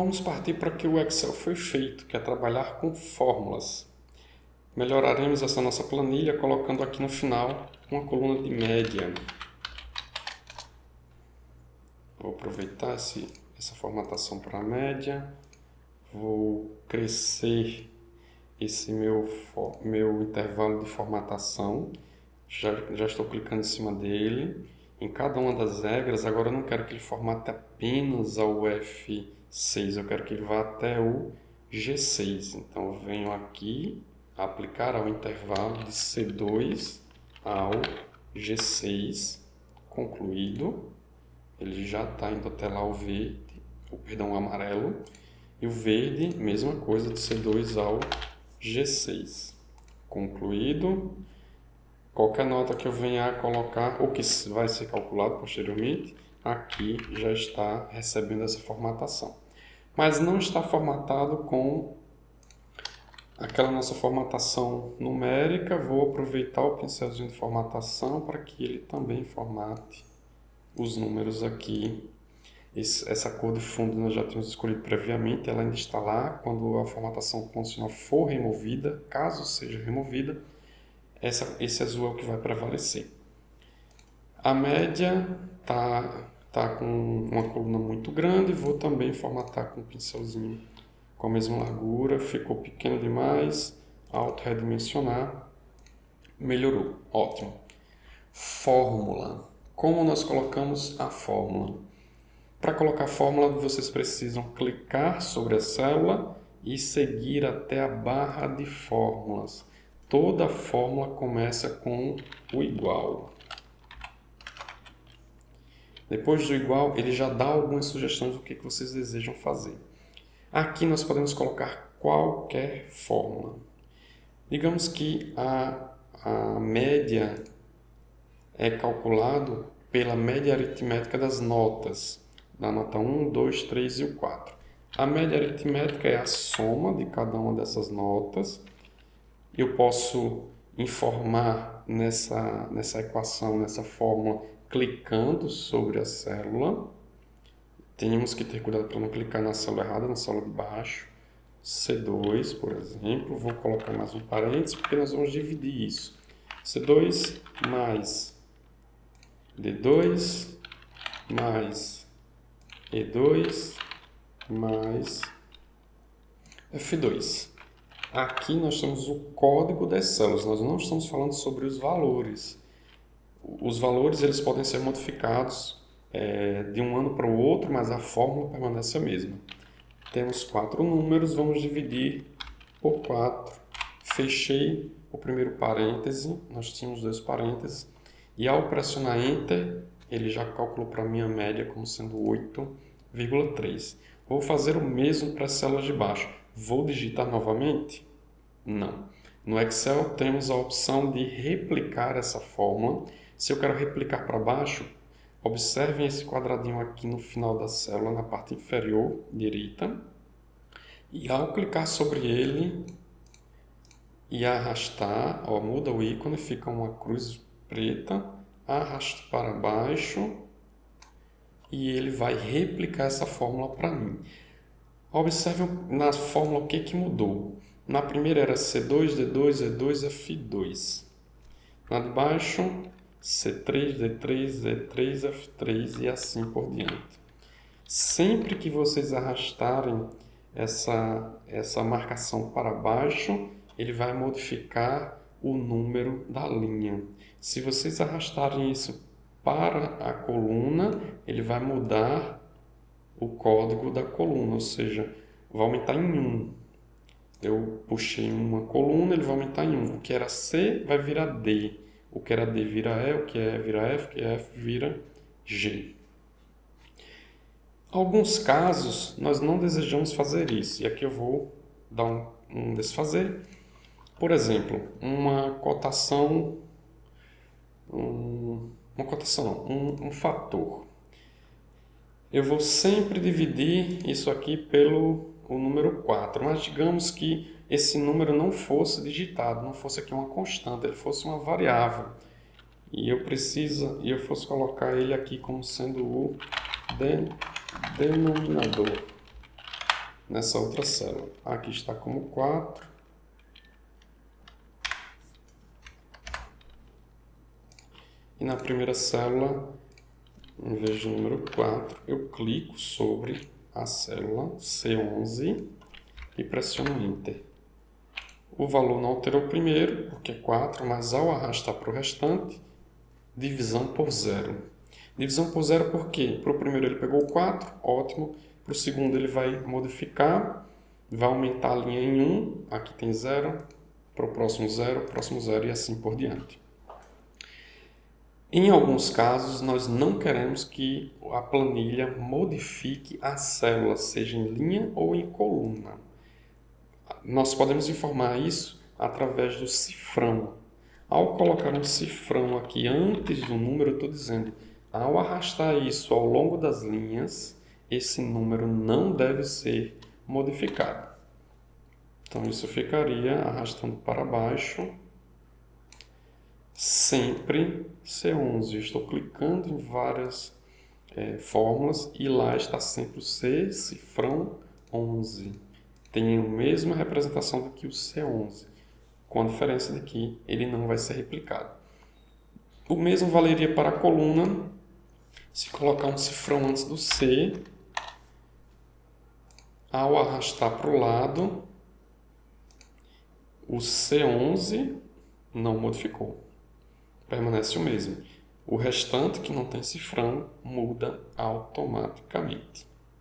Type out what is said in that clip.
Vamos partir para o que o Excel foi feito, que é trabalhar com fórmulas. Melhoraremos essa nossa planilha colocando aqui no final uma coluna de média. Vou aproveitar essa formatação para a média. Vou crescer esse meu intervalo de formatação. Já estou clicando em cima dele. Em cada uma das regras, agora eu não quero que ele formate apenas ao F6, eu quero que ele vá até o G6. Então eu venho aqui, aplicar ao intervalo de C2 ao G6, concluído. Ele já está indo até lá o amarelo. E o verde, mesma coisa, de C2 ao G6. Concluído. Qualquer nota que eu venha a colocar, ou que vai ser calculado posteriormente, aqui já está recebendo essa formatação. Mas não está formatado com aquela nossa formatação numérica. Vou aproveitar o pincelzinho de formatação para que ele também formate os números aqui. Essa cor de fundo nós já tínhamos escolhido previamente, ela ainda está lá. Quando a formatação condicional for removida, caso seja removida, esse azul é o que vai prevalecer. A média tá com uma coluna muito grande, vou também formatar com um pincelzinho com a mesma largura, ficou pequeno demais, auto-redimensionar, melhorou, ótimo. Fórmula, como nós colocamos a fórmula? Para colocar a fórmula, vocês precisam clicar sobre a célula e seguir até a barra de fórmulas. Toda fórmula começa com o igual. Depois do igual, ele já dá algumas sugestões do que vocês desejam fazer. Aqui nós podemos colocar qualquer fórmula. Digamos que a média é calculado pela média aritmética das notas, da nota 1, 2, 3 e o 4. A média aritmética é a soma de cada uma dessas notas. Eu posso informar nessa equação, nessa fórmula, clicando sobre a célula. Temos que ter cuidado para não clicar na célula errada, na célula de baixo. C2, por exemplo. Vou colocar mais um parênteses, porque nós vamos dividir isso. C2 mais D2 mais E2 mais F2. Aqui nós temos o código das células, nós não estamos falando sobre os valores. Os valores eles podem ser modificados de um ano para o outro, mas a fórmula permanece a mesma. Temos 4 números, vamos dividir por 4. Fechei o primeiro parêntese, nós tínhamos 2 parênteses, e ao pressionar Enter, ele já calculou para mim a média como sendo 8,3. Vou fazer o mesmo para as células de baixo. Vou digitar novamente? Não. No Excel temos a opção de replicar essa fórmula. Se eu quero replicar para baixo, observem esse quadradinho aqui no final da célula, na parte inferior direita. E ao clicar sobre ele e arrastar, muda o ícone, fica uma cruz preta, arrasto para baixo e ele vai replicar essa fórmula para mim. Observe na fórmula o que mudou. Na primeira era C2, D2, E2, F2. Na de baixo, C3, D3, E3, F3 e assim por diante. Sempre que vocês arrastarem essa marcação para baixo, ele vai modificar o número da linha. Se vocês arrastarem isso para a coluna, ele vai mudar o código da coluna, ou seja, vai aumentar em 1. Eu puxei uma coluna, ele vai aumentar em 1. O que era C vai virar D. O que era D vira E, o que é vira F, o que é F vira G. Alguns casos, nós não desejamos fazer isso. E aqui eu vou dar um desfazer. Por exemplo, um fator. Eu vou sempre dividir isso aqui pelo número 4, mas digamos que esse número não fosse digitado, não fosse aqui uma constante, ele fosse uma variável. E eu fosse colocar ele aqui como sendo o denominador. nessa outra célula. Aqui está como 4. E na primeira célula, em vez do número 4, eu clico sobre a célula C11 e pressiono Enter. O valor não alterou primeiro, porque é 4, mas ao arrastar para o restante, divisão por 0. Divisão por 0 por quê? Para o primeiro ele pegou 4, ótimo. Para o segundo ele vai modificar, vai aumentar a linha em 1, aqui tem 0, para o próximo 0 e assim por diante. Em alguns casos, nós não queremos que a planilha modifique a célula, seja em linha ou em coluna. Nós podemos informar isso através do cifrão. Ao colocar um cifrão aqui antes do número, eu estou dizendo, ao arrastar isso ao longo das linhas, esse número não deve ser modificado. Então, isso ficaria arrastando para baixo, sempre C11. Eu estou clicando em várias fórmulas e lá está sempre o C, cifrão 11. Tem a mesma representação do que o C11, com a diferença de que ele não vai ser replicado. O mesmo valeria para a coluna, se colocar um cifrão antes do C, ao arrastar para o lado, o C11 não modificou, permanece o mesmo. O restante, que não tem cifrão, muda automaticamente.